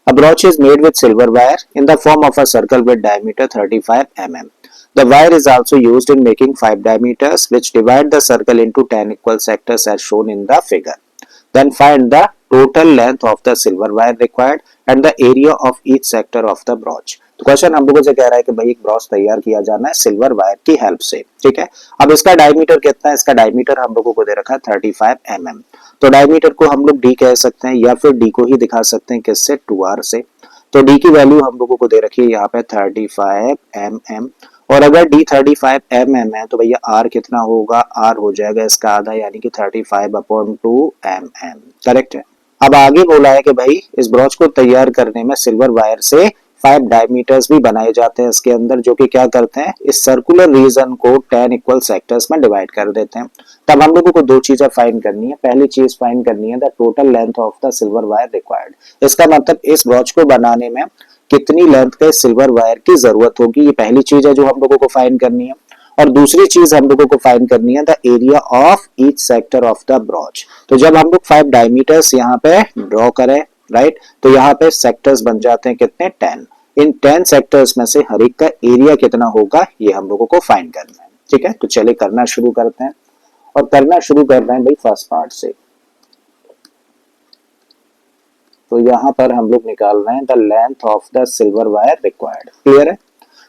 A broach is made with silver wire in the form of a circle with diameter 35 mm. The wire is also used in making 5 diameters which divide the circle into 10 equal sectors as shown in the figure. Then find the total length of the silver wire required and the area of each sector of the broach. तो question हम लोगों से कह रहा है कि भाई एक ब्रॉच तैयार किया जाना है सिल्वर वायर की हेल्प से, ठीक है। अब इसका डायमीटर कितना है, इसका डायमीटर हम लोगों को दे रखा है 35 mm। तो डायमीटर को हम लोग डी कह सकते हैं या फिर डी को ही दिखा सकते हैं किससे, 2r से। तो डी की वैल्यू हम लोगों को दे रखी है यहाँ पे 35 mm। और अगर डी 35 mm है तो भैया आर कितना होगा, आर हो जाएगा इसका आधा यानी कि 35/2 mm, करेक्ट है। अब आगे बोला है कि भाई इस ब्रॉच को तैयार करने में सिल्वर वायर से 5 डायमीटर्स भी बनाए जाते हैं इसके अंदर, जो कि क्या करते हैं, इस सर्कुलर रीजन को 10 इक्वल सेक्टर्स में डिवाइड कर देते हैं। तब हम लोगों को दो चीजें फाइंड करनी है। पहली चीज फाइंड करनी है the total length of the silver wire required. इसका मतलब इस ब्रॉच को बनाने में कितनी लेंथ के सिल्वर वायर की जरूरत होगी, ये पहली चीज है जो हम लोगों को फाइंड करनी है। और दूसरी चीज हम लोगों को फाइंड करनी है the area of each sector of the brooch. तो जब हम लोग 5 डायमीटर्स यहाँ पे ड्रॉ करें, राइट, तो यहाँ पे सेक्टर्स बन जाते हैं कितने, 10। इन 10 सेक्टर्स में से हर एक का एरिया कितना होगा ये हम लोगों को फाइंड करना है, ठीक है। तो चलिए करना शुरू करते हैं और करना शुरू कर रहे हैं भाई फर्स्ट पार्ट से। तो यहाँ पर हम लोग निकाल रहे हैं the length of the silver wire required, clear है।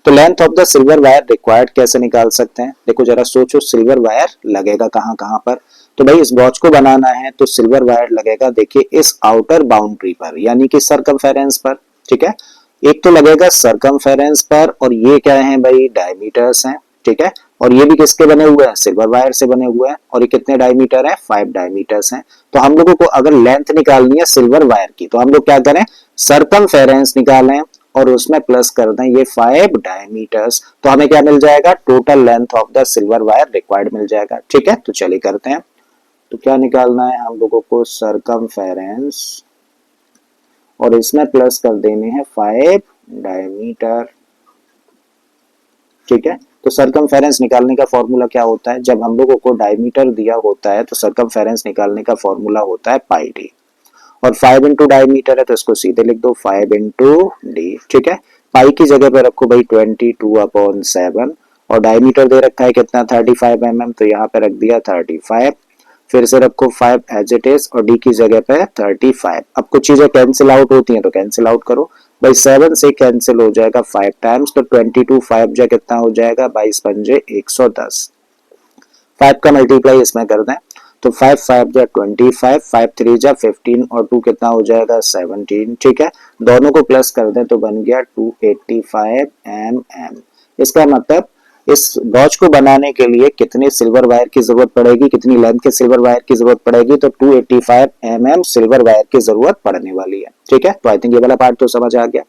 तो length of the silver wire required कैसे निकाल सकते हैं, देखो जरा सोचो, सिल्वर वायर लगेगा कहाँ कहाँ पर। तो भाई इस ब्रॉच को बनाना है तो सिल्वर वायर लगेगा, देखिए इस आउटर बाउंड्री पर यानी कि सर्कमफेरेंस पर, ठीक है। एक तो लगेगा सर्कमफेरेंस पर और ये क्या है भाई, डायमीटर्स हैं, ठीक है। और ये भी किसके बने हुए हैं, सिल्वर वायर से बने हुए हैं। और ये कितने डायमीटर है, 5 डायमीटर्स हैं। तो हम लोगों को अगर लेंथ निकालनी है सिल्वर वायर की तो हम लोग क्या करें, सर्कमफेरेंस निकालें और उसमें प्लस कर दें ये 5 डायमीटर्स, तो हमें क्या मिल जाएगा, total length of the silver wire required मिल जाएगा, ठीक है। तो चलिए करते हैं। तो क्या निकालना है हम लोगों को, सर्कमफेरेंस और इसमें प्लस कर देने हैं 5 डायमीटर, ठीक है। तो सर्कमफेरेंस निकालने का फॉर्मूला क्या होता है, जब हम लोगों को डायमीटर दिया होता है तो सर्कमफेरेंस निकालने का फॉर्मूला होता है पाई डी। और 5 इंटू डायमीटर है तो इसको सीधे लिख दो 5 इंटू डी, ठीक है। पाई की जगह पे रखो भाई 22/7 और डायमीटर दे रखा है कितना, 35 mm, तो यहाँ पे रख दिया 35। फिर से रखो 5 एज इट इज और डी की जगह पे 35। अब कुछ चीजें कैंसिल आउट होती हैं तो कैंसिल आउट करो भाई, 7 से कैंसिल हो जाएगा 5 टाइम्स, तो 22 5 जा कितना हो जाएगा, 22 पंजे 110। 5 का मल्टीप्लाई इसमें कर दें तो 5 5 जा 25, 5 3 जा 15 और 2 कितना हो जाएगा 17, ठीक है। दोनों को प्लस कर दें तो बन गया 285 mm। इसका मतलब इस ब्रॉच को बनाने के लिए कितने सिल्वर वायर की जरूरत पड़ेगी, कितनी लेंथ के सिल्वर वायर की जरूरत पड़ेगी, तो 285 mm सिल्वर वायर की जरूरत पड़ने वाली है, ठीक है। तो आई थिंक ये वाला पार्ट तो समझ आ गया।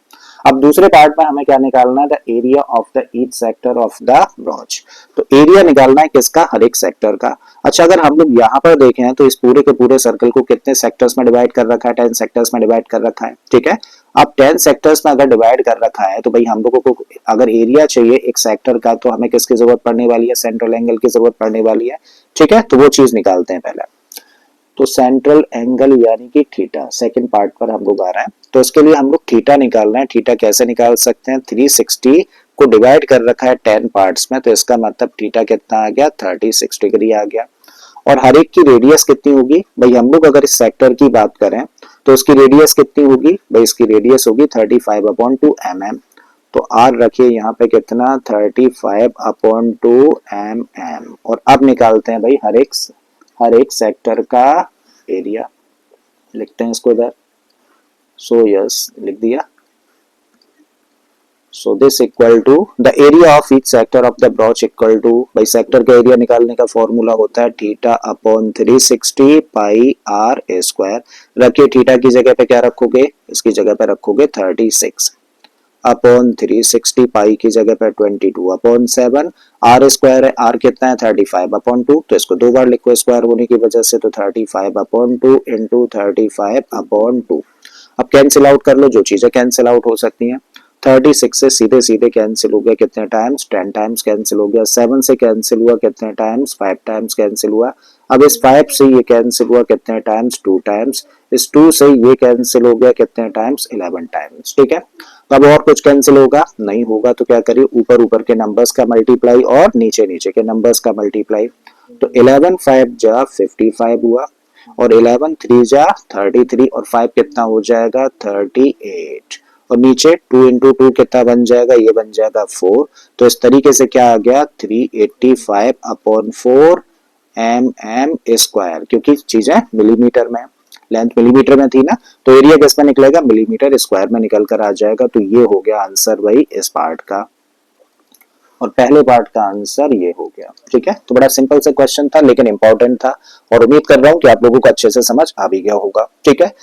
अब दूसरे पार्ट में हमें क्या निकालना है, the area of the each sector of the brooch. तो एरिया निकालना है किसका, हर एक सेक्टर का। अच्छा अगर हम लोग यहाँ पर देखें तो इस पूरे के पूरे सर्कल को कितने सेक्टर्स में डिवाइड कर रखा है, 10 सेक्टर्स में डिवाइड कर रखा है, ठीक है। अब 10 सेक्टर्स में अगर डिवाइड कर रखा है तो भाई हम लोगों को अगर एरिया चाहिए एक सेक्टर का तो हमें किसकी जरूरत पड़ने वाली है, सेंट्रल एंगल की जरूरत पड़ने वाली है, ठीक है। तो वो चीज निकालते हैं पहले। तो सेंट्रल एंगल यानी कि थीटा, सेकंड पार्ट पर हम लोग आ रहे हैं। तो इसके लिए हम लोग थीटा निकालना है। थीटा कैसे निकाल सकते हैं, 360 को डिवाइड कर रखा है 10 पार्ट्स में, तो इसका मतलब थीटा कितना आ गया, 36 डिग्री आ गया। और हर एक की रेडियस कितनी होगी भाई, हम लोग अगर इस सेक्टर की बात करें तो इसकी रेडियस कितनी होगी भाई, इसकी रेडियस होगी 35/2 mm। तो आर रखिए यहाँ पे कितना, 35/2 mm। और अब निकालते हैं भाई हर एक सेक्टर का एरिया, लिखते हैं इसको इधर। सो यस लिख दिया। So this equal to the area of each sector of the broach equal to, भाई सेक्टर का एरिया निकालने का फॉर्मूला होता है θ/360 पाई आर स्क्वायर। रखिए थीटा की जगह पे क्या रखोगे, इसकी जगह पे रखोगे 36/360, पाई की जगह पे 22/7, आर स्क्वायर है, आर कितना है 35/2, तो इसको दो बार लिखो स्क्वायर होने की वजह से, तो 35/2 इंटू 35/2। अब कैंसिल आउट कर लो, जो चीजें कैंसिल आउट हो सकती हैं। 36 से सीधे सीधे कैंसिल हो गया कितने टाइम्स, 10 टाइम्स कैंसिल हो गया। 7 से कैंसिल हुआ कितने टाइम्स, 5 टाइम्स कैंसिल हुआ। अब इस 5 से ये कैंसिल हुआ कितने टाइम्स, 2 टाइम्स। इस 2 से ये कैंसिल हो गया कितने टाइम्स, 11 टाइम्स। ठीक है, तो अब और कुछ कैंसिल होगा नहीं होगा, तो क्या करिए ऊपर ऊपर के नंबर्स का मल्टीप्लाई और नीचे नीचे के नंबर्स का मल्टीप्लाई। तो 11 5 जा 55 हुआ, और 11 3 जा 33, और 5 कितना हो जाएगा 38, और नीचे 2 इंटू 2 कितना बन जाएगा, ये बन जाएगा 4। तो इस तरीके से क्या आ गया 385 अपॉन 4 एम स्क्वायर, क्योंकि चीजें मिलीमीटर में, लेंथ मिलीमीटर में थी ना, तो एरिया किस में निकलेगा, मिलीमीटर स्क्वायर में निकल कर आ जाएगा। तो ये हो गया आंसर भाई इस पार्ट का, और पहले पार्ट का आंसर ये हो गया। ठीक है, तो बड़ा सिंपल सा क्वेश्चन था लेकिन इंपॉर्टेंट था, और उम्मीद कर रहा हूं कि आप लोगों को अच्छे से समझ आ भी गया होगा। ठीक है।